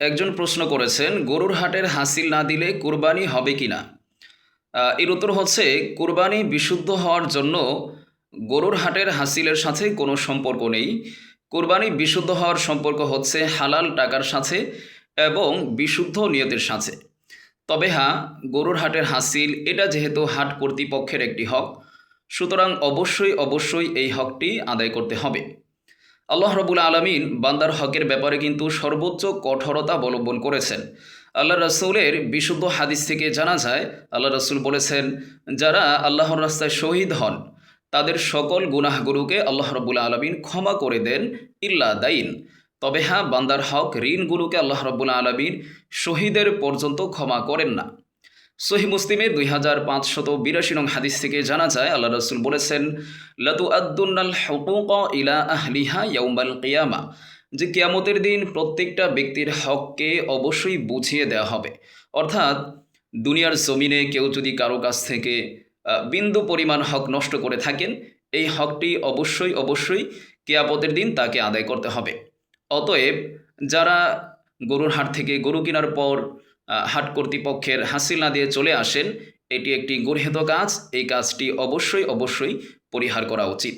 একজন প্রশ্ন করেছেন, গরুর হাটের হাসিল না দিলে কুরবানি হবে কিনা। এর উত্তর হচ্ছে, কুরবানি বিশুদ্ধ হওয়ার জন্য গরুর হাটের হাসিলের সাথে কোনো সম্পর্ক নেই। কুরবানি বিশুদ্ধ হওয়ার সম্পর্ক হচ্ছে হালাল টাকার সাথে এবং বিশুদ্ধ নিয়তের সাথে। তবে হ্যাঁ, গরুর হাটের হাসিল এটা যেহেতু হাট কর্তৃপক্ষের একটি হক, সুতরাং অবশ্যই এই হকটি আদায় করতে হবে। আল্লাহ রবুল আলমিন বান্দার হকের ব্যাপারে কিন্তু সর্বোচ্চ কঠোরতা অবলম্বন করেছেন। আল্লাহ রসুলের বিশুদ্ধ হাদিস থেকে জানা যায়, আল্লাহ রসুল বলেছেন, যারা আল্লাহর রাস্তায় শহীদ হন তাদের সকল গুনাহগুলোকে আল্লাহ রবুল আলমিন ক্ষমা করে দেন ইল্লা দাইন। তবে হ্যাঁ, বান্দার হক ঋণগুলোকে আল্লাহ রবুল আলমিন শহীদের পর্যন্ত ক্ষমা করেন না। সহিহ মুসলিমের 2582 নং হাদিস থেকে জানা যায়, আল্লাহ রসুল বলেছেন, লাতু আদ্দুন্নাল হুকুক ইলা আহলিহা ইয়াউমাল কিয়ামা, যে কিয়ামতের দিন প্রত্যেকটা ব্যক্তির হককে অবশ্যই বুঝিয়ে দেওয়া হবে। অর্থাৎ দুনিয়ার জমিনে কেউ যদি কারো কাছ থেকে বিন্দু পরিমাণ হক নষ্ট করে থাকেন, এই হকটি অবশ্যই কিয়ামতের দিন তাকে আদায় করতে হবে। অতএব যারা গরুর হাট থেকে গরু কেনার পর হাট কর্তৃপক্ষের হাসিল না দিয়ে চলে আসেন, এটি একটি গর্হিত কাজ। এই কাজটি অবশ্যই পরিহার করা উচিত।